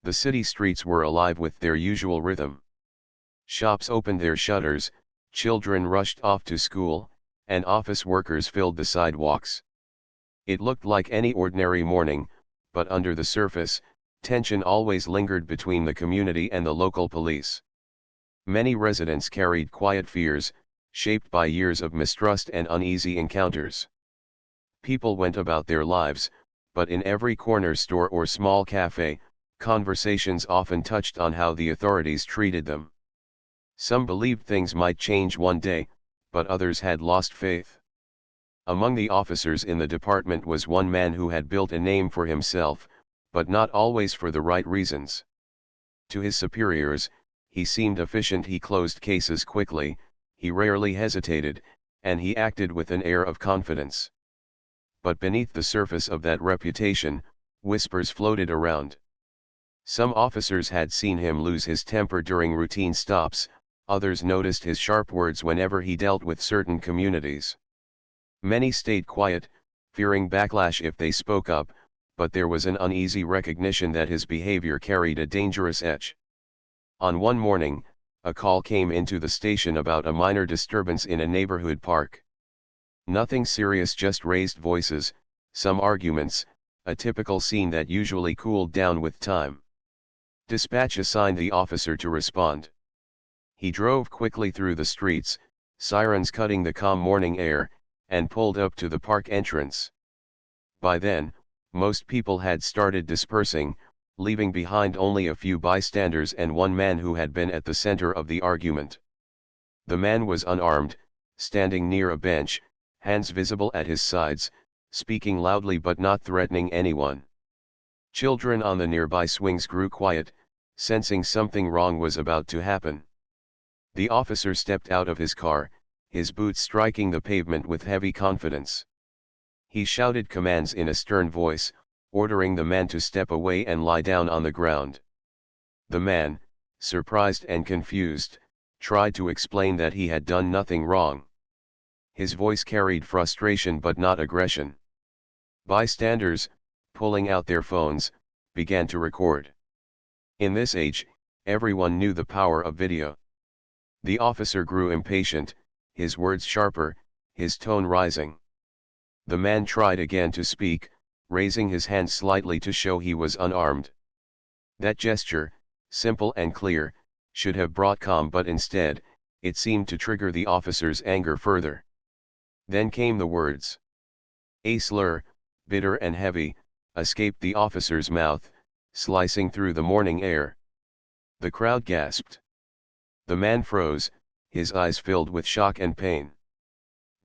The city streets were alive with their usual rhythm. Shops opened their shutters, children rushed off to school, and office workers filled the sidewalks. It looked like any ordinary morning, but under the surface, tension always lingered between the community and the local police. Many residents carried quiet fears, shaped by years of mistrust and uneasy encounters. People went about their lives, but in every corner store or small cafe, conversations often touched on how the authorities treated them. Some believed things might change one day, but others had lost faith. Among the officers in the department was one man who had built a name for himself, but not always for the right reasons. To his superiors, he seemed efficient. He closed cases quickly, he rarely hesitated, and he acted with an air of confidence. But beneath the surface of that reputation, whispers floated around. Some officers had seen him lose his temper during routine stops, others noticed his sharp words whenever he dealt with certain communities. Many stayed quiet, fearing backlash if they spoke up, but there was an uneasy recognition that his behavior carried a dangerous edge. On one morning, a call came into the station about a minor disturbance in a neighborhood park. Nothing serious, just raised voices, some arguments, a typical scene that usually cooled down with time. Dispatch assigned the officer to respond. He drove quickly through the streets, sirens cutting the calm morning air, and pulled up to the park entrance. By then, most people had started dispersing, leaving behind only a few bystanders and one man who had been at the center of the argument. The man was unarmed, standing near a bench, hands visible at his sides, speaking loudly but not threatening anyone. Children on the nearby swings grew quiet, sensing something wrong was about to happen. The officer stepped out of his car, his boots striking the pavement with heavy confidence. He shouted commands in a stern voice, ordering the man to step away and lie down on the ground. The man, surprised and confused, tried to explain that he had done nothing wrong. His voice carried frustration but not aggression. Bystanders, pulling out their phones, began to record. In this age, everyone knew the power of video. The officer grew impatient, his words sharper, his tone rising. The man tried again to speak, raising his hand slightly to show he was unarmed. That gesture, simple and clear, should have brought calm, but instead, it seemed to trigger the officer's anger further. Then came the words. A slur, bitter and heavy, escaped the officer's mouth, slicing through the morning air. The crowd gasped. The man froze, his eyes filled with shock and pain.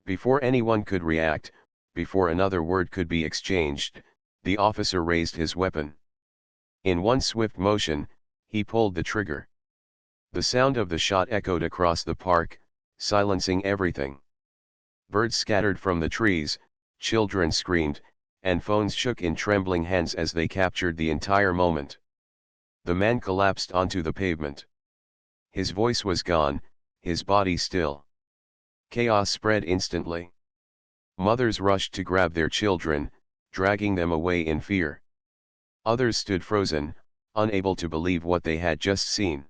Before anyone could react, before another word could be exchanged, the officer raised his weapon. In one swift motion, he pulled the trigger. The sound of the shot echoed across the park, silencing everything. Birds scattered from the trees, children screamed, and phones shook in trembling hands as they captured the entire moment. The man collapsed onto the pavement. His voice was gone, his body still. Chaos spread instantly. Mothers rushed to grab their children, dragging them away in fear. Others stood frozen, unable to believe what they had just seen.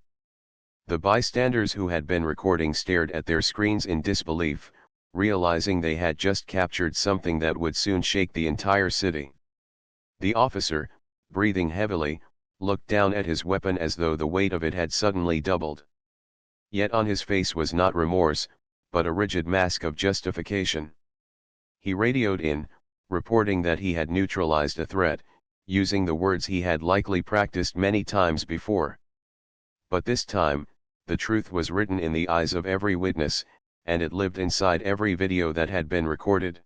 The bystanders who had been recording stared at their screens in disbelief, realizing they had just captured something that would soon shake the entire city. The officer, breathing heavily, looked down at his weapon as though the weight of it had suddenly doubled. Yet on his face was not remorse, but a rigid mask of justification. He radioed in, reporting that he had neutralized a threat, using the words he had likely practiced many times before. But this time, the truth was written in the eyes of every witness, and it lived inside every video that had been recorded.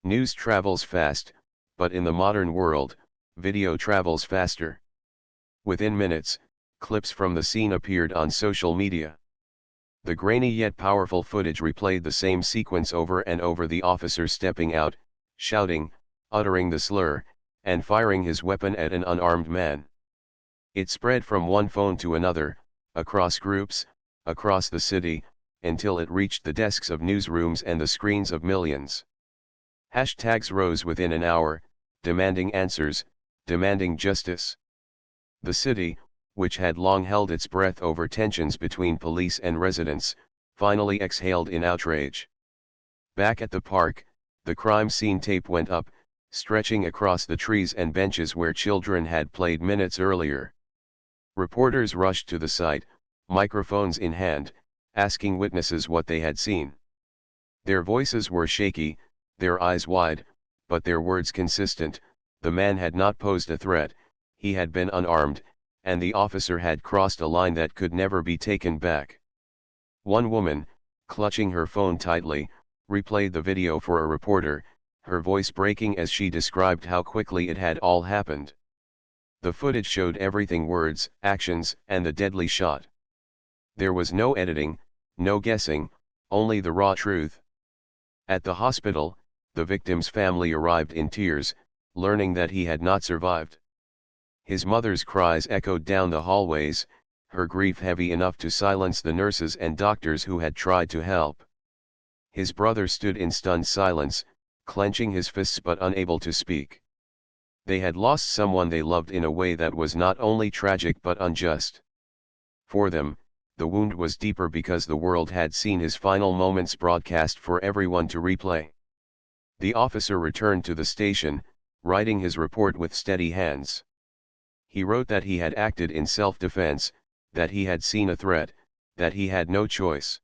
News travels fast, but in the modern world, video travels faster. Within minutes, clips from the scene appeared on social media. The grainy yet powerful footage replayed the same sequence over and over: the officer stepping out, shouting, uttering the slur, and firing his weapon at an unarmed man. It spread from one phone to another, across groups, across the city, until it reached the desks of newsrooms and the screens of millions. Hashtags rose within an hour, demanding answers, demanding justice. The city, which had long held its breath over tensions between police and residents, finally exhaled in outrage. Back at the park, the crime scene tape went up, stretching across the trees and benches where children had played minutes earlier. Reporters rushed to the site, microphones in hand, asking witnesses what they had seen. Their voices were shaky, their eyes wide, but their words consistent. The man had not posed a threat, he had been unarmed, and the officer had crossed a line that could never be taken back. One woman, clutching her phone tightly, replayed the video for a reporter, her voice breaking as she described how quickly it had all happened. The footage showed everything: words, actions, and the deadly shot. There was no editing, no guessing, only the raw truth. At the hospital, the victim's family arrived in tears, learning that he had not survived. His mother's cries echoed down the hallways, her grief heavy enough to silence the nurses and doctors who had tried to help. His brother stood in stunned silence, clenching his fists but unable to speak. They had lost someone they loved in a way that was not only tragic but unjust. For them, the wound was deeper because the world had seen his final moments broadcast for everyone to replay. The officer returned to the station, writing his report with steady hands. He wrote that he had acted in self-defense, that he had seen a threat, that he had no choice.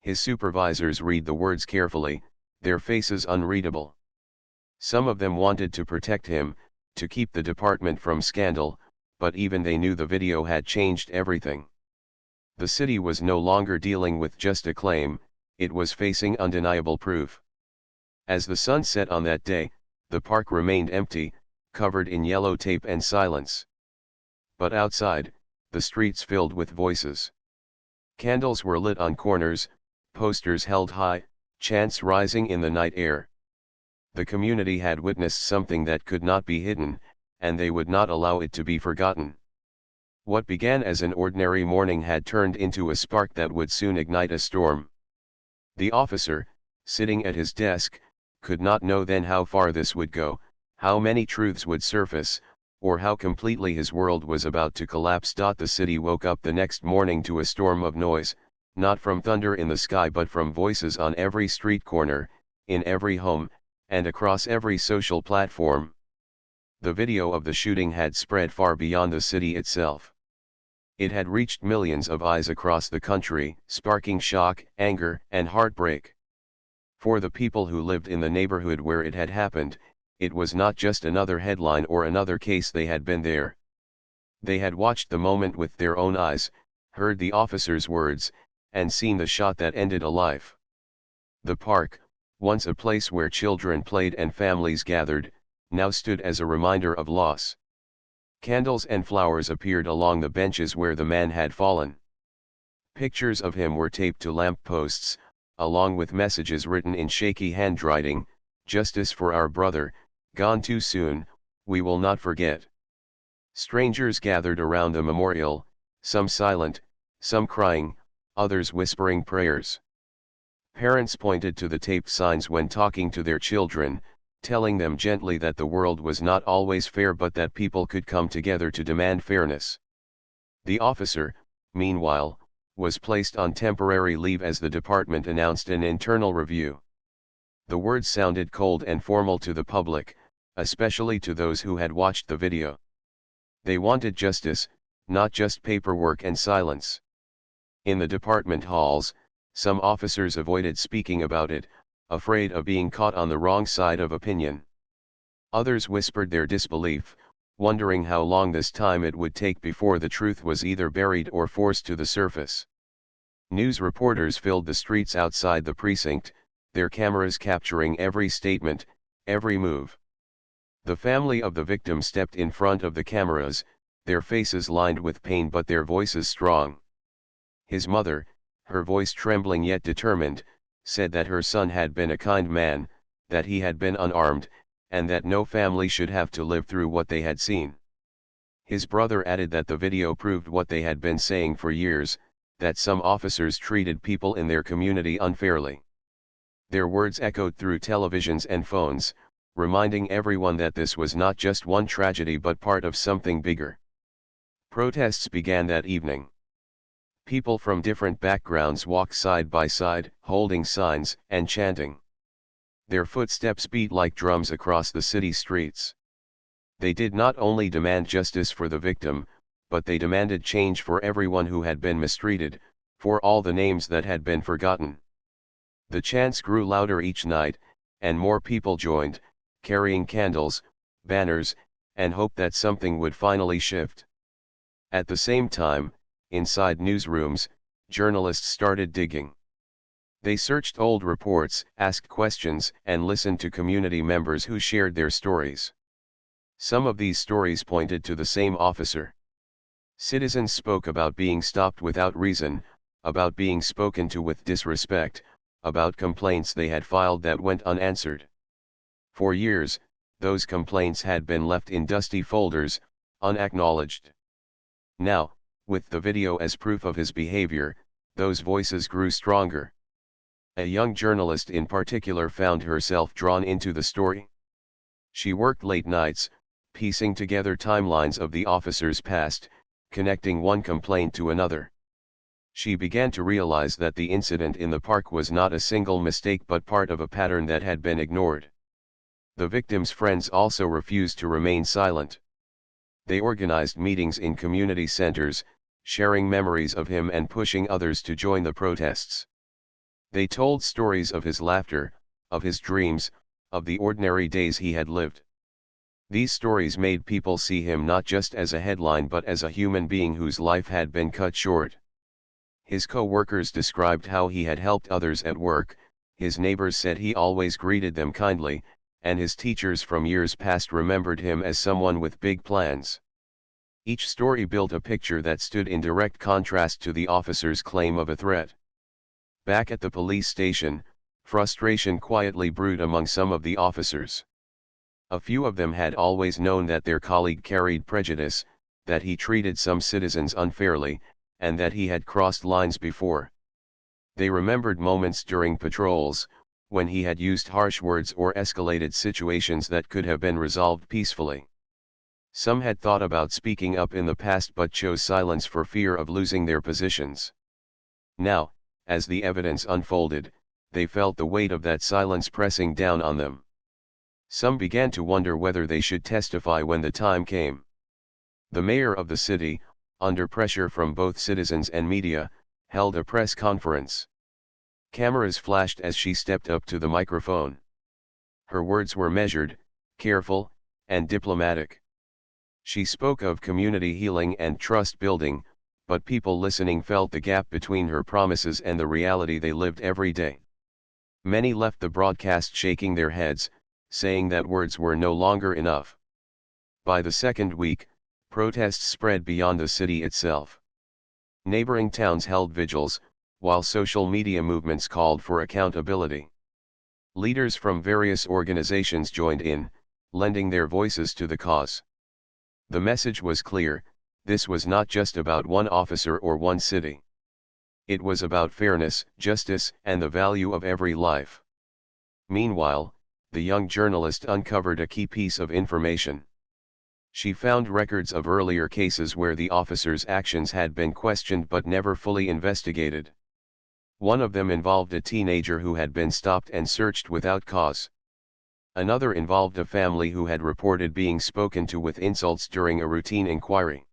His supervisors read the words carefully, their faces unreadable. Some of them wanted to protect him, to keep the department from scandal, but even they knew the video had changed everything. The city was no longer dealing with just a claim, it was facing undeniable proof. As the sun set on that day, the park remained empty, covered in yellow tape and silence. But outside, the streets filled with voices. Candles were lit on corners, posters held high, chants rising in the night air. The community had witnessed something that could not be hidden, and they would not allow it to be forgotten. What began as an ordinary morning had turned into a spark that would soon ignite a storm. The officer, sitting at his desk, could not know then how far this would go, how many truths would surface, or how completely his world was about to collapse. The city woke up the next morning to a storm of noise, not from thunder in the sky but from voices on every street corner, in every home, and across every social platform. The video of the shooting had spread far beyond the city itself. It had reached millions of eyes across the country, sparking shock, anger, and heartbreak. For the people who lived in the neighborhood where it had happened, it was not just another headline or another case. They had been there. They had watched the moment with their own eyes, heard the officer's words, and seen the shot that ended a life. The park, once a place where children played and families gathered, now stood as a reminder of loss. Candles and flowers appeared along the benches where the man had fallen. Pictures of him were taped to lamp posts, along with messages written in shaky handwriting: "Justice for our brother, gone too soon, we will not forget." Strangers gathered around the memorial, some silent, some crying, others whispering prayers. Parents pointed to the taped signs when talking to their children, telling them gently that the world was not always fair but that people could come together to demand fairness. The officer, meanwhile, was placed on temporary leave as the department announced an internal review. The words sounded cold and formal to the public, especially to those who had watched the video. They wanted justice, not just paperwork and silence. In the department halls, some officers avoided speaking about it, afraid of being caught on the wrong side of opinion. Others whispered their disbelief, wondering how long this time it would take before the truth was either buried or forced to the surface. News reporters filled the streets outside the precinct, their cameras capturing every statement, every move. The family of the victim stepped in front of the cameras, their faces lined with pain but their voices strong. His mother, her voice trembling yet determined, said that her son had been a kind man, that he had been unarmed, and that no family should have to live through what they had seen. His brother added that the video proved what they had been saying for years, that some officers treated people in their community unfairly. Their words echoed through televisions and phones, reminding everyone that this was not just one tragedy but part of something bigger. Protests began that evening. People from different backgrounds walked side by side, holding signs and chanting. Their footsteps beat like drums across the city streets. They did not only demand justice for the victim, but they demanded change for everyone who had been mistreated, for all the names that had been forgotten. The chants grew louder each night, and more people joined, carrying candles, banners, and hope that something would finally shift. At the same time, inside newsrooms, journalists started digging. They searched old reports, asked questions, and listened to community members who shared their stories. Some of these stories pointed to the same officer. Citizens spoke about being stopped without reason, about being spoken to with disrespect, about complaints they had filed that went unanswered. For years, those complaints had been left in dusty folders, unacknowledged. Now, with the video as proof of his behavior, those voices grew stronger. A young journalist in particular found herself drawn into the story. She worked late nights, piecing together timelines of the officer's past, connecting one complaint to another. She began to realize that the incident in the park was not a single mistake but part of a pattern that had been ignored. The victim's friends also refused to remain silent. They organized meetings in community centers, sharing memories of him and pushing others to join the protests. They told stories of his laughter, of his dreams, of the ordinary days he had lived. These stories made people see him not just as a headline but as a human being whose life had been cut short. His co-workers described how he had helped others at work, his neighbors said he always greeted them kindly, and his teachers from years past remembered him as someone with big plans. Each story built a picture that stood in direct contrast to the officer's claim of a threat. Back at the police station, frustration quietly brewed among some of the officers. A few of them had always known that their colleague carried prejudice, that he treated some citizens unfairly, and that he had crossed lines before. They remembered moments during patrols, when he had used harsh words or escalated situations that could have been resolved peacefully. Some had thought about speaking up in the past but chose silence for fear of losing their positions. Now, as the evidence unfolded, they felt the weight of that silence pressing down on them. Some began to wonder whether they should testify when the time came. The mayor of the city, under pressure from both citizens and media, held a press conference. Cameras flashed as she stepped up to the microphone. Her words were measured, careful, and diplomatic. She spoke of community healing and trust building, but people listening felt the gap between her promises and the reality they lived every day. Many left the broadcast shaking their heads, saying that words were no longer enough. By the second week, protests spread beyond the city itself. Neighboring towns held vigils, while social media movements called for accountability. Leaders from various organizations joined in, lending their voices to the cause. The message was clear: this was not just about one officer or one city. It was about fairness, justice, and the value of every life. Meanwhile, the young journalist uncovered a key piece of information. She found records of earlier cases where the officer's actions had been questioned but never fully investigated. One of them involved a teenager who had been stopped and searched without cause. Another involved a family who had reported being spoken to with insults during a routine inquiry.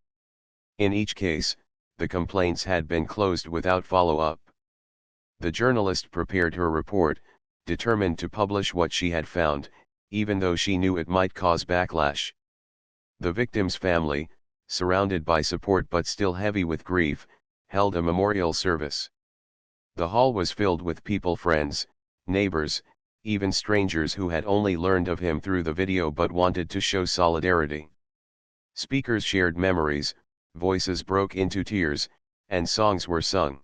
In each case, the complaints had been closed without follow-up. The journalist prepared her report, determined to publish what she had found, even though she knew it might cause backlash. The victim's family, surrounded by support but still heavy with grief, held a memorial service. The hall was filled with people, friends, neighbors, even strangers who had only learned of him through the video but wanted to show solidarity. Speakers shared memories, voices broke into tears, and songs were sung.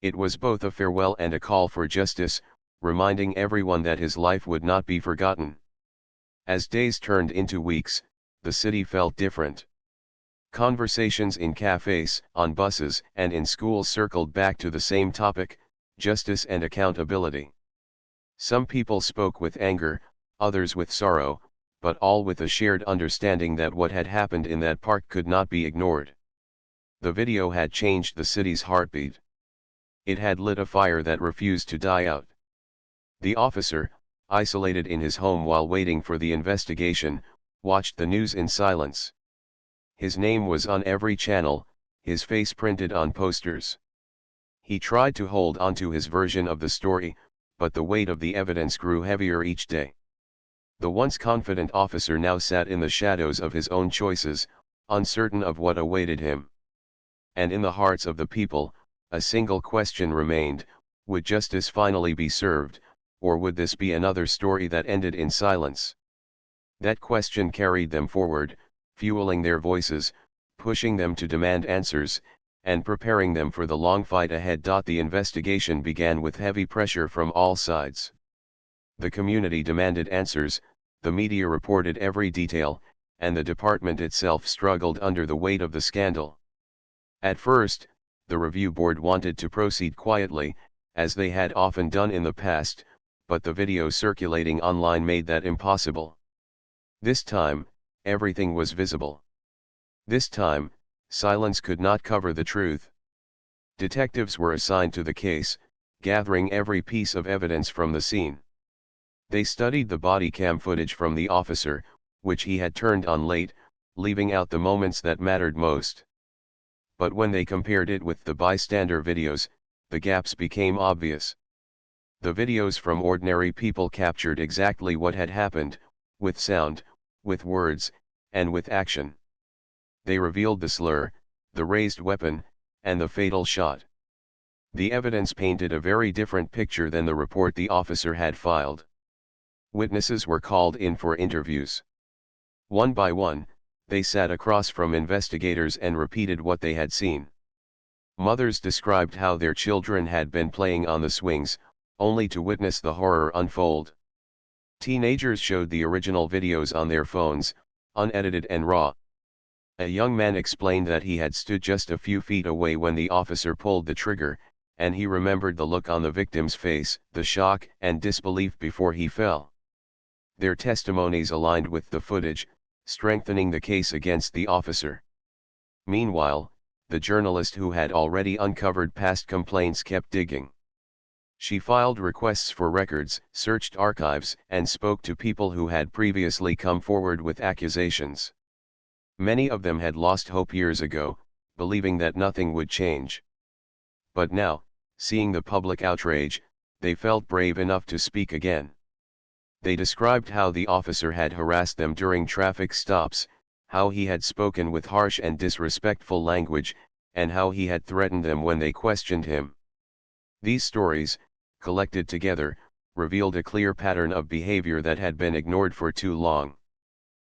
It was both a farewell and a call for justice, reminding everyone that his life would not be forgotten. As days turned into weeks, the city felt different. Conversations in cafes, on buses, and in schools circled back to the same topic: justice and accountability. Some people spoke with anger, others with sorrow, but all with a shared understanding that what had happened in that park could not be ignored. The video had changed the city's heartbeat. It had lit a fire that refused to die out. The officer, isolated in his home while waiting for the investigation, watched the news in silence. His name was on every channel, his face printed on posters. He tried to hold onto his version of the story, but the weight of the evidence grew heavier each day. The once confident officer now sat in the shadows of his own choices, uncertain of what awaited him. And in the hearts of the people, a single question remained: would justice finally be served, or would this be another story that ended in silence? That question carried them forward, fueling their voices, pushing them to demand answers, and preparing them for the long fight ahead. The investigation began with heavy pressure from all sides. The community demanded answers, the media reported every detail, and the department itself struggled under the weight of the scandal. At first, the review board wanted to proceed quietly, as they had often done in the past, but the video circulating online made that impossible. This time, everything was visible. This time, silence could not cover the truth. Detectives were assigned to the case, gathering every piece of evidence from the scene. They studied the body cam footage from the officer, which he had turned on late, leaving out the moments that mattered most. But when they compared it with the bystander videos, the gaps became obvious. The videos from ordinary people captured exactly what had happened, with sound, with words, and with action. They revealed the slur, the raised weapon, and the fatal shot. The evidence painted a very different picture than the report the officer had filed. Witnesses were called in for interviews. One by one, they sat across from investigators and repeated what they had seen. Mothers described how their children had been playing on the swings, only to witness the horror unfold. Teenagers showed the original videos on their phones, unedited and raw. A young man explained that he had stood just a few feet away when the officer pulled the trigger, and he remembered the look on the victim's face, the shock and disbelief before he fell. Their testimonies aligned with the footage, strengthening the case against the officer. Meanwhile, the journalist who had already uncovered past complaints kept digging. She filed requests for records, searched archives, and spoke to people who had previously come forward with accusations. Many of them had lost hope years ago, believing that nothing would change. But now, seeing the public outrage, they felt brave enough to speak again. They described how the officer had harassed them during traffic stops, how he had spoken with harsh and disrespectful language, and how he had threatened them when they questioned him. These stories, collected together, revealed a clear pattern of behavior that had been ignored for too long.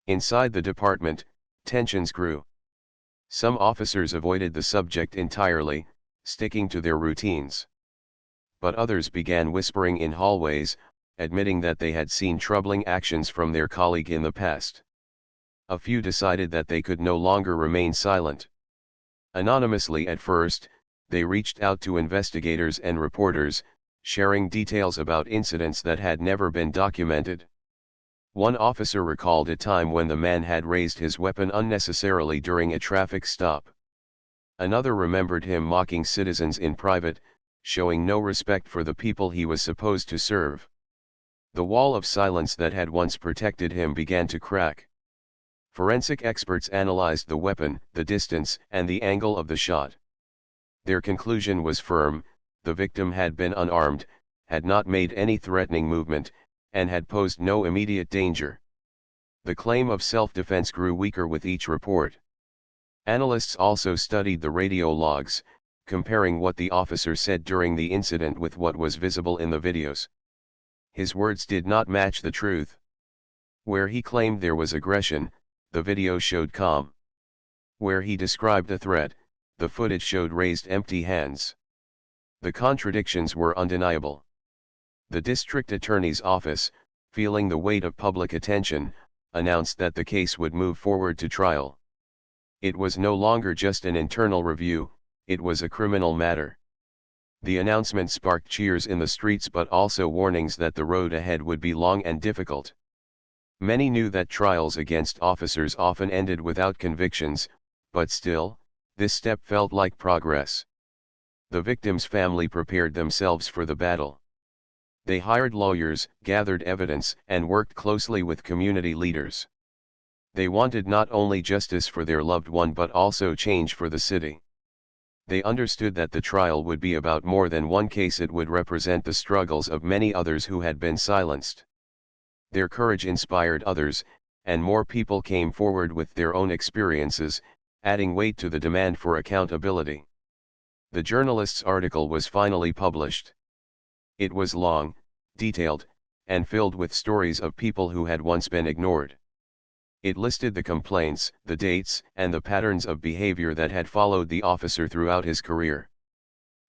Inside the department, tensions grew. Some officers avoided the subject entirely, sticking to their routines. But others began whispering in hallways, admitting that they had seen troubling actions from their colleague in the past. A few decided that they could no longer remain silent. Anonymously at first, they reached out to investigators and reporters, sharing details about incidents that had never been documented. One officer recalled a time when the man had raised his weapon unnecessarily during a traffic stop. Another remembered him mocking citizens in private, showing no respect for the people he was supposed to serve. The wall of silence that had once protected him began to crack. Forensic experts analyzed the weapon, the distance, and the angle of the shot. Their conclusion was firm: the victim had been unarmed, had not made any threatening movement, and had posed no immediate danger. The claim of self-defense grew weaker with each report. Analysts also studied the radio logs, comparing what the officer said during the incident with what was visible in the videos. His words did not match the truth. Where he claimed there was aggression, the video showed calm. Where he described a threat, the footage showed raised empty hands. The contradictions were undeniable. The district attorney's office, feeling the weight of public attention, announced that the case would move forward to trial. It was no longer just an internal review, it was a criminal matter. The announcement sparked cheers in the streets but also warnings that the road ahead would be long and difficult. Many knew that trials against officers often ended without convictions, but still, This step felt like progress. The victim's family prepared themselves for the battle. They hired lawyers, gathered evidence, and worked closely with community leaders. They wanted not only justice for their loved one but also change for the city. They understood that the trial would be about more than one case. It would represent the struggles of many others who had been silenced. Their courage inspired others, and more people came forward with their own experiences, adding weight to the demand for accountability. The journalist's article was finally published. It was long, detailed, and filled with stories of people who had once been ignored. It listed the complaints, the dates, and the patterns of behavior that had followed the officer throughout his career.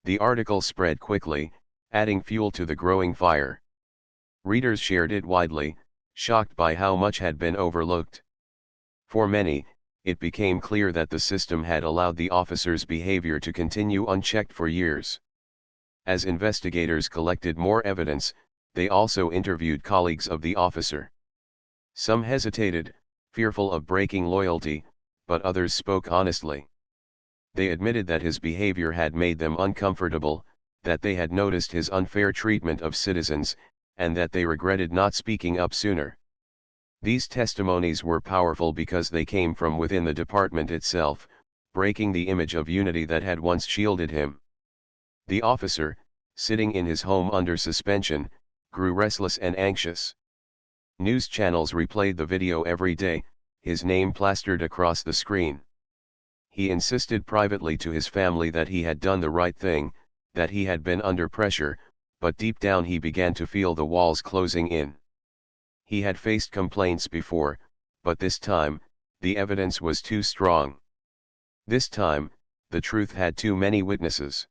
The article spread quickly, adding fuel to the growing fire. Readers shared it widely, shocked by how much had been overlooked. For many, it became clear that the system had allowed the officer's behavior to continue unchecked for years. As investigators collected more evidence, they also interviewed colleagues of the officer. Some hesitated, fearful of breaking loyalty, but others spoke honestly. They admitted that his behavior had made them uncomfortable, that they had noticed his unfair treatment of citizens, and that they regretted not speaking up sooner. These testimonies were powerful because they came from within the department itself, breaking the image of unity that had once shielded him. The officer, sitting in his home under suspension, grew restless and anxious. News channels replayed the video every day, his name plastered across the screen. He insisted privately to his family that he had done the right thing, that he had been under pressure, but deep down he began to feel the walls closing in. He had faced complaints before, but this time, the evidence was too strong. This time, the truth had too many witnesses.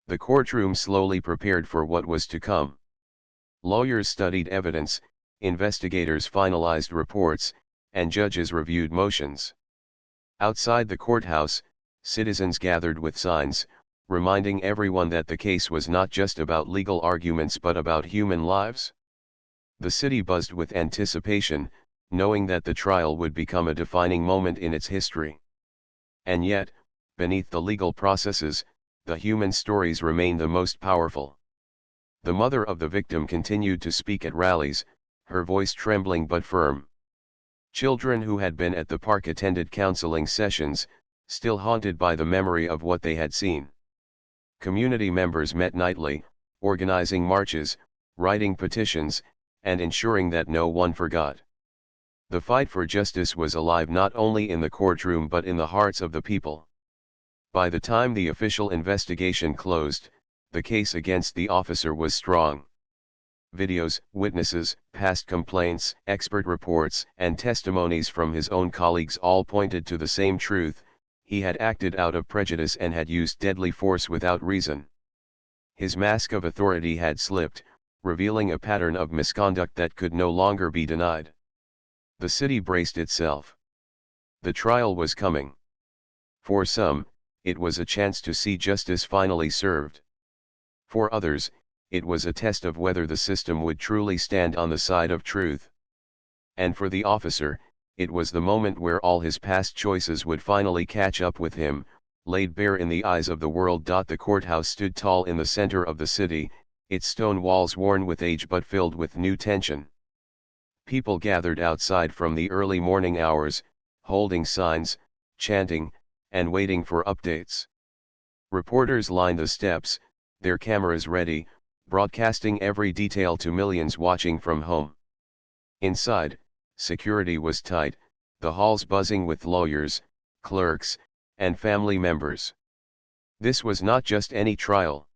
The courtroom slowly prepared for what was to come. Lawyers studied evidence, investigators finalized reports, and judges reviewed motions. Outside the courthouse, citizens gathered with signs, reminding everyone that the case was not just about legal arguments but about human lives. The city buzzed with anticipation, knowing that the trial would become a defining moment in its history. And yet, beneath the legal processes, the human stories remained the most powerful. The mother of the victim continued to speak at rallies, her voice trembling but firm. Children who had been at the park attended counseling sessions, still haunted by the memory of what they had seen. Community members met nightly, organizing marches, writing petitions, and ensuring that no one forgot. The fight for justice was alive not only in the courtroom but in the hearts of the people. By the time the official investigation closed, the case against the officer was strong. Videos, witnesses, past complaints, expert reports, and testimonies from his own colleagues all pointed to the same truth: he had acted out of prejudice and had used deadly force without reason. His mask of authority had slipped, revealing a pattern of misconduct that could no longer be denied. The city braced itself. The trial was coming. For some, it was a chance to see justice finally served. For others, it was a test of whether the system would truly stand on the side of truth. And for the officer, it was the moment where all his past choices would finally catch up with him, laid bare in the eyes of the world. The courthouse stood tall in the center of the city, its stone walls worn with age but filled with new tension. People gathered outside from the early morning hours, holding signs, chanting, and waiting for updates. Reporters lined the steps, their cameras ready, broadcasting every detail to millions watching from home. Inside, security was tight, the halls buzzing with lawyers, clerks, and family members. This was not just any trial.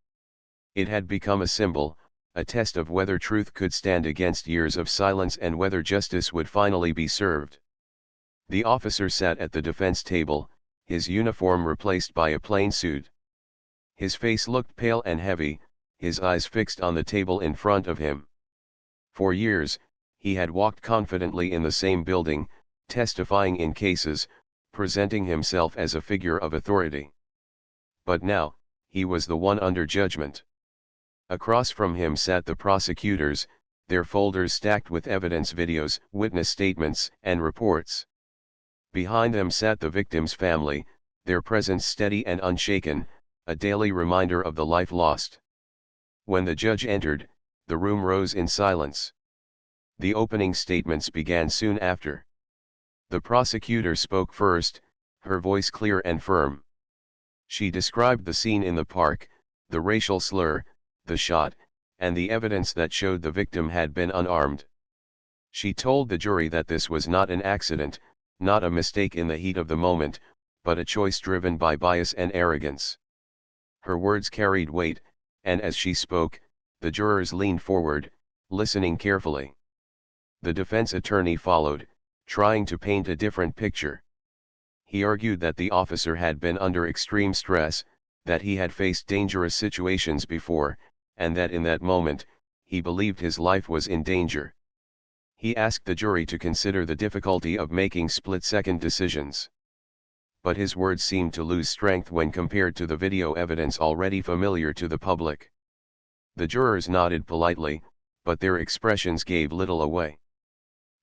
It had become a symbol, a test of whether truth could stand against years of silence and whether justice would finally be served. The officer sat at the defense table, his uniform replaced by a plain suit. His face looked pale and heavy, his eyes fixed on the table in front of him. For years, he had walked confidently in the same building, testifying in cases, presenting himself as a figure of authority. But now, he was the one under judgment. Across from him sat the prosecutors, their folders stacked with evidence, videos, witness statements, and reports. Behind them sat the victim's family, their presence steady and unshaken, a daily reminder of the life lost. When the judge entered, the room rose in silence. The opening statements began soon after. The prosecutor spoke first, her voice clear and firm. She described the scene in the park, the racial slur, the shot, and the evidence that showed the victim had been unarmed. She told the jury that this was not an accident, not a mistake in the heat of the moment, but a choice driven by bias and arrogance. Her words carried weight, and as she spoke, the jurors leaned forward, listening carefully. The defense attorney followed, trying to paint a different picture. He argued that the officer had been under extreme stress, that he had faced dangerous situations before, and that in that moment, he believed his life was in danger. He asked the jury to consider the difficulty of making split-second decisions. But his words seemed to lose strength when compared to the video evidence already familiar to the public. The jurors nodded politely, but their expressions gave little away.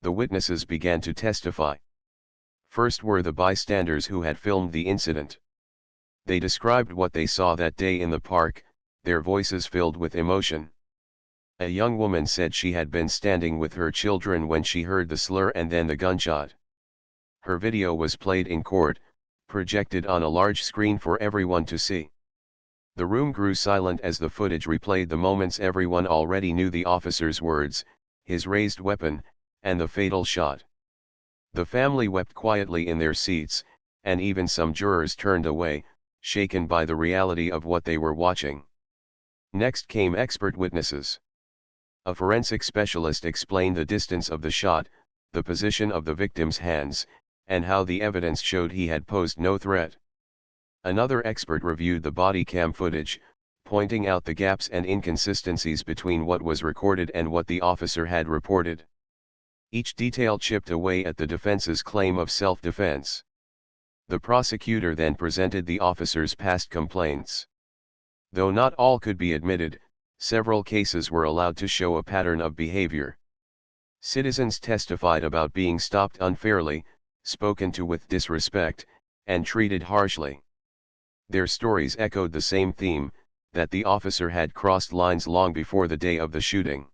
The witnesses began to testify. First were the bystanders who had filmed the incident. They described what they saw that day in the park, their voices filled with emotion. A young woman said she had been standing with her children when she heard the slur and then the gunshot. Her video was played in court, projected on a large screen for everyone to see. The room grew silent as the footage replayed the moments everyone already knew: the officer's words, his raised weapon, and the fatal shot. The family wept quietly in their seats, and even some jurors turned away, shaken by the reality of what they were watching. Next came expert witnesses. A forensic specialist explained the distance of the shot, the position of the victim's hands, and how the evidence showed he had posed no threat. Another expert reviewed the body cam footage, pointing out the gaps and inconsistencies between what was recorded and what the officer had reported. Each detail chipped away at the defense's claim of self-defense. The prosecutor then presented the officer's past complaints. Though not all could be admitted, several cases were allowed to show a pattern of behavior. Citizens testified about being stopped unfairly, spoken to with disrespect, and treated harshly. Their stories echoed the same theme, that the officer had crossed lines long before the day of the shooting.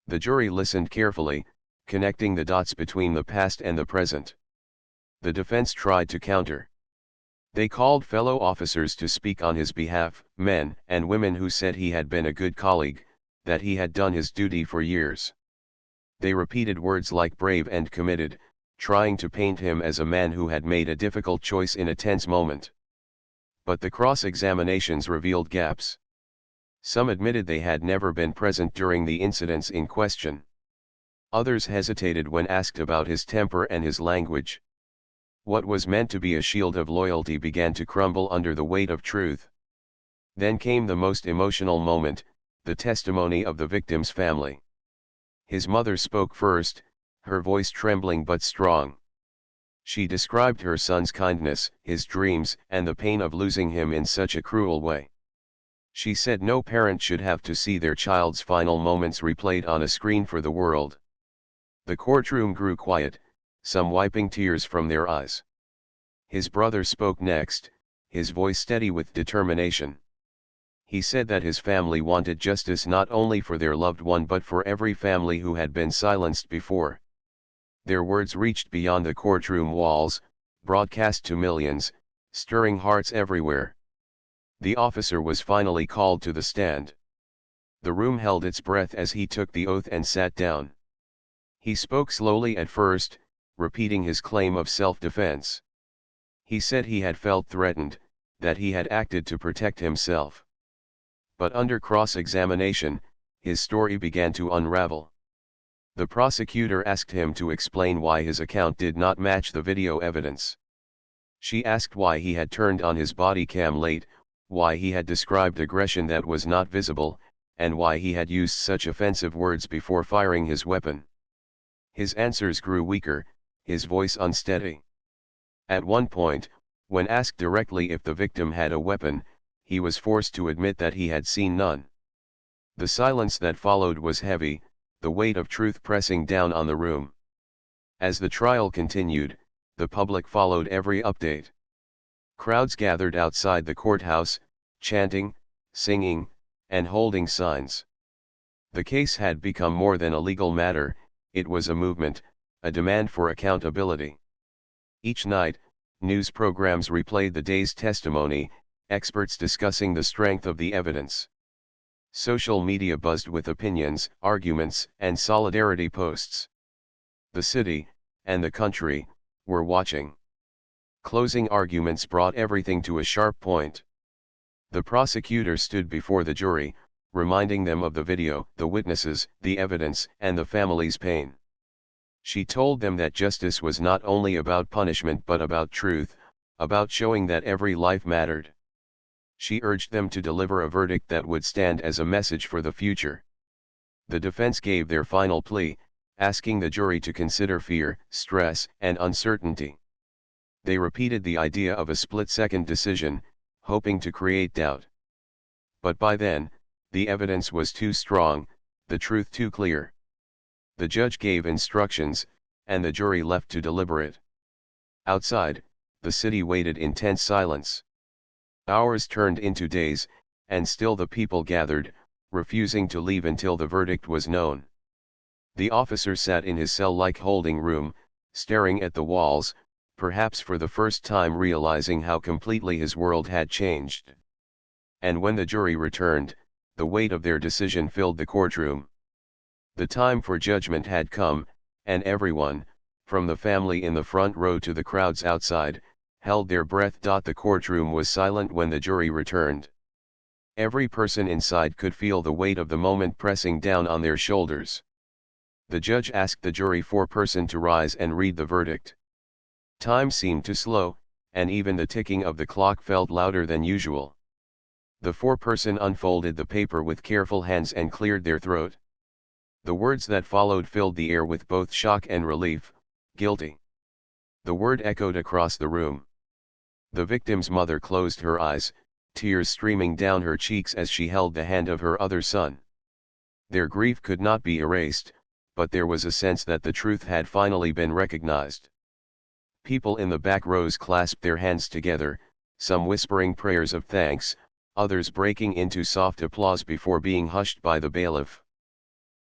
The jury listened carefully, connecting the dots between the past and the present. The defense tried to counter. They called fellow officers to speak on his behalf, men and women who said he had been a good colleague, that he had done his duty for years. They repeated words like brave and committed, trying to paint him as a man who had made a difficult choice in a tense moment. But the cross-examinations revealed gaps. Some admitted they had never been present during the incidents in question. Others hesitated when asked about his temper and his language. What was meant to be a shield of loyalty began to crumble under the weight of truth. Then came the most emotional moment, the testimony of the victim's family. His mother spoke first, her voice trembling but strong. She described her son's kindness, his dreams, and the pain of losing him in such a cruel way. She said no parent should have to see their child's final moments replayed on a screen for the world. The courtroom grew quiet, some wiping tears from their eyes. His brother spoke next, his voice steady with determination. He said that his family wanted justice not only for their loved one but for every family who had been silenced before. Their words reached beyond the courtroom walls, broadcast to millions, stirring hearts everywhere. The officer was finally called to the stand. The room held its breath as he took the oath and sat down. He spoke slowly at first, repeating his claim of self-defense. He said he had felt threatened, that he had acted to protect himself. But under cross-examination, his story began to unravel. The prosecutor asked him to explain why his account did not match the video evidence. She asked why he had turned on his body cam late, why he had described aggression that was not visible, and why he had used such offensive words before firing his weapon. His answers grew weaker, his voice unsteady. At one point, when asked directly if the victim had a weapon, he was forced to admit that he had seen none. The silence that followed was heavy, the weight of truth pressing down on the room. As the trial continued, the public followed every update. Crowds gathered outside the courthouse, chanting, singing, and holding signs. The case had become more than a legal matter, it was a movement, a demand for accountability. Each night, news programs replayed the day's testimony, experts discussing the strength of the evidence. Social media buzzed with opinions, arguments, and solidarity posts. The city, and the country, were watching. Closing arguments brought everything to a sharp point. The prosecutor stood before the jury, reminding them of the video, the witnesses, the evidence, and the family's pain. She told them that justice was not only about punishment but about truth, about showing that every life mattered. She urged them to deliver a verdict that would stand as a message for the future. The defense gave their final plea, asking the jury to consider fear, stress, and uncertainty. They repeated the idea of a split-second decision, hoping to create doubt. But by then, the evidence was too strong, the truth too clear. The judge gave instructions, and the jury left to deliberate. Outside, the city waited in tense silence. Hours turned into days, and still the people gathered, refusing to leave until the verdict was known. The officer sat in his cell-like holding room, staring at the walls, perhaps for the first time realizing how completely his world had changed. And when the jury returned, the weight of their decision filled the courtroom. The time for judgment had come, and everyone, from the family in the front row to the crowds outside, held their breath. The courtroom was silent when the jury returned. Every person inside could feel the weight of the moment pressing down on their shoulders. The judge asked the jury foreperson to rise and read the verdict. Time seemed to slow, and even the ticking of the clock felt louder than usual. The foreperson unfolded the paper with careful hands and cleared their throat. The words that followed filled the air with both shock and relief: guilty. The word echoed across the room. The victim's mother closed her eyes, tears streaming down her cheeks as she held the hand of her other son. Their grief could not be erased, but there was a sense that the truth had finally been recognized. People in the back rows clasped their hands together, some whispering prayers of thanks, others breaking into soft applause before being hushed by the bailiff.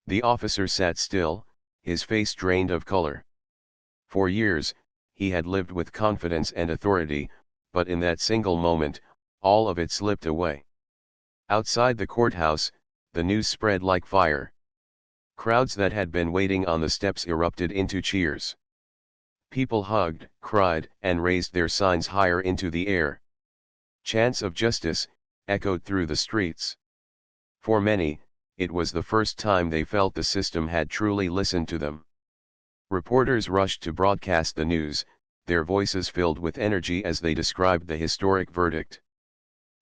The officer sat still, his face drained of color. For years, he had lived with confidence and authority, but in that single moment, all of it slipped away. Outside the courthouse, the news spread like fire. Crowds that had been waiting on the steps erupted into cheers. People hugged, cried, and raised their signs higher into the air. Chants of justice echoed through the streets. For many, it was the first time they felt the system had truly listened to them. Reporters rushed to broadcast the news, their voices filled with energy as they described the historic verdict.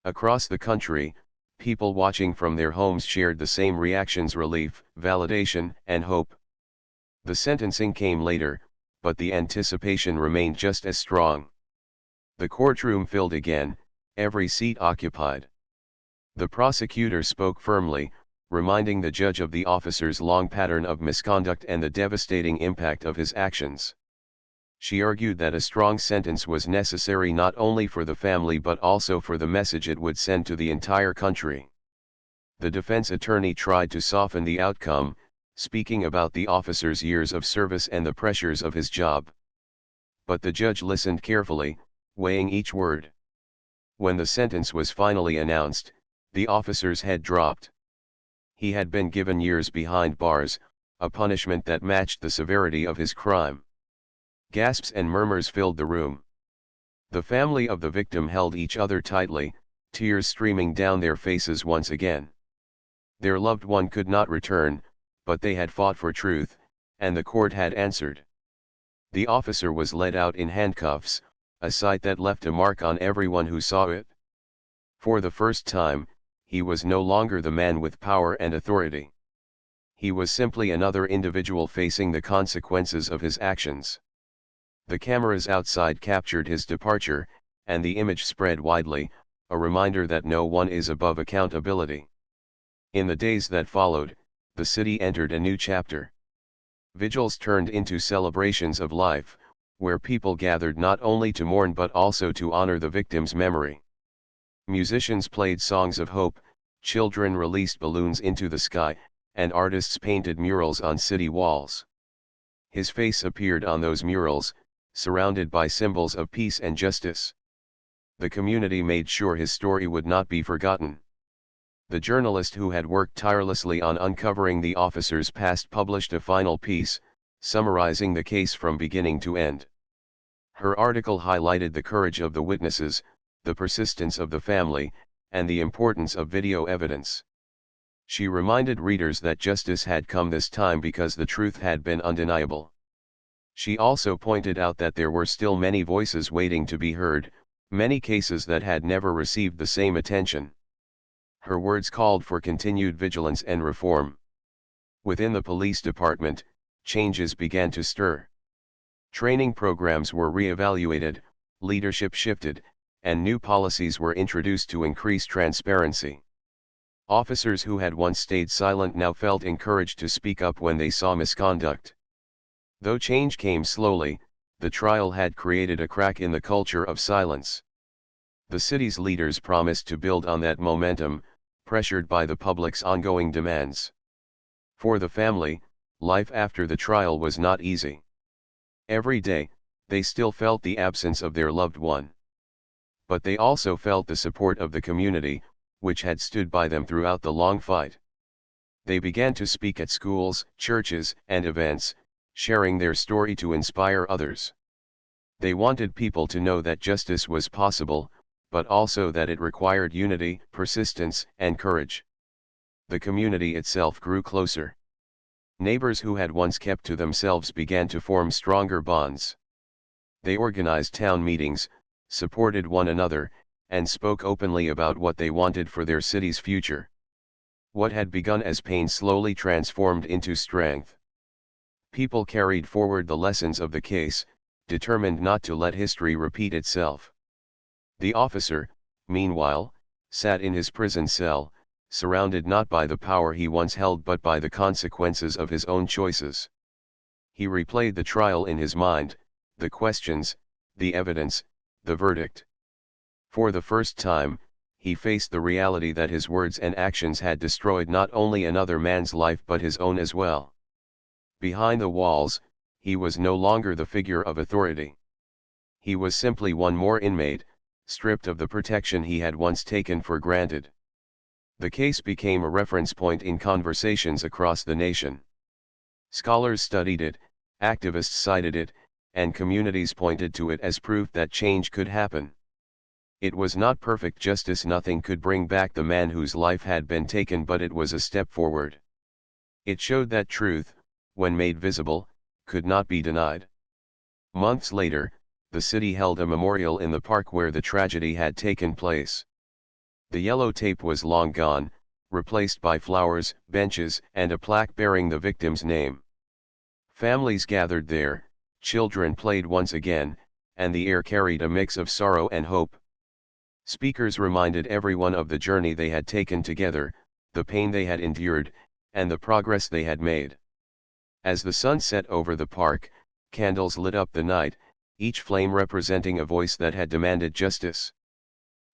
Across the country, people watching from their homes shared the same reactions: relief, validation, and hope. The sentencing came later, but the anticipation remained just as strong. The courtroom filled again, every seat occupied. The prosecutor spoke firmly, reminding the judge of the officer's long pattern of misconduct and the devastating impact of his actions. She argued that a strong sentence was necessary not only for the family but also for the message it would send to the entire country. The defense attorney tried to soften the outcome, speaking about the officer's years of service and the pressures of his job. But the judge listened carefully, weighing each word. When the sentence was finally announced, the officer's head dropped. He had been given years behind bars, a punishment that matched the severity of his crime. Gasps and murmurs filled the room. The family of the victim held each other tightly, tears streaming down their faces once again. Their loved one could not return, but they had fought for truth, and the court had answered. The officer was led out in handcuffs, a sight that left a mark on everyone who saw it. For the first time, he was no longer the man with power and authority. He was simply another individual facing the consequences of his actions. The cameras outside captured his departure, and the image spread widely, a reminder that no one is above accountability. In the days that followed, the city entered a new chapter. Vigils turned into celebrations of life, where people gathered not only to mourn but also to honor the victim's memory. Musicians played songs of hope, children released balloons into the sky, and artists painted murals on city walls. His face appeared on those murals, surrounded by symbols of peace and justice. The community made sure his story would not be forgotten. The journalist who had worked tirelessly on uncovering the officer's past published a final piece, summarizing the case from beginning to end. Her article highlighted the courage of the witnesses, the persistence of the family, and the importance of video evidence. She reminded readers that justice had come this time because the truth had been undeniable. She also pointed out that there were still many voices waiting to be heard, many cases that had never received the same attention. Her words called for continued vigilance and reform. Within the police department, changes began to stir. Training programs were re-evaluated, leadership shifted, and new policies were introduced to increase transparency. Officers who had once stayed silent now felt encouraged to speak up when they saw misconduct. Though change came slowly, the trial had created a crack in the culture of silence. The city's leaders promised to build on that momentum, pressured by the public's ongoing demands. For the family, life after the trial was not easy. Every day, they still felt the absence of their loved one. But they also felt the support of the community, which had stood by them throughout the long fight. They began to speak at schools, churches, and events, sharing their story to inspire others. They wanted people to know that justice was possible, but also that it required unity, persistence, and courage. The community itself grew closer. Neighbors who had once kept to themselves began to form stronger bonds. They organized town meetings, supported one another, and spoke openly about what they wanted for their city's future. What had begun as pain slowly transformed into strength. People carried forward the lessons of the case, determined not to let history repeat itself. The officer, meanwhile, sat in his prison cell, surrounded not by the power he once held but by the consequences of his own choices. He replayed the trial in his mind, the questions, the evidence, the verdict. For the first time, he faced the reality that his words and actions had destroyed not only another man's life but his own as well. Behind the walls, he was no longer the figure of authority. He was simply one more inmate, stripped of the protection he had once taken for granted. The case became a reference point in conversations across the nation. Scholars studied it, activists cited it, and communities pointed to it as proof that change could happen. It was not perfect justice, nothing could bring back the man whose life had been taken, but it was a step forward. It showed that truth, when made visible, could not be denied. Months later, the city held a memorial in the park where the tragedy had taken place. The yellow tape was long gone, replaced by flowers, benches, and a plaque bearing the victim's name. Families gathered there, children played once again, and the air carried a mix of sorrow and hope. Speakers reminded everyone of the journey they had taken together, the pain they had endured, and the progress they had made. As the sun set over the park, candles lit up the night, each flame representing a voice that had demanded justice.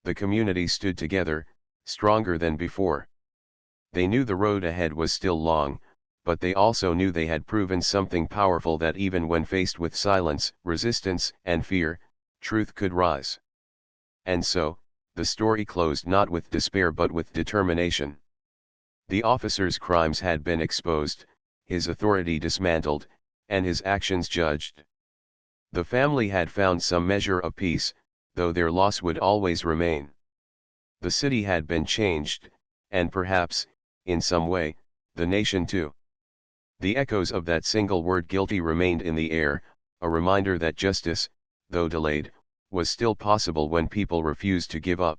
The community stood together, stronger than before. They knew the road ahead was still long, but they also knew they had proven something powerful, that even when faced with silence, resistance, and fear, truth could rise. And so, the story closed not with despair but with determination. The officer's crimes had been exposed, his authority dismantled, and his actions judged. The family had found some measure of peace, though their loss would always remain. The city had been changed, and perhaps, in some way, the nation too. The echoes of that single word guilty remained in the air, a reminder that justice, though delayed, was still possible when people refused to give up.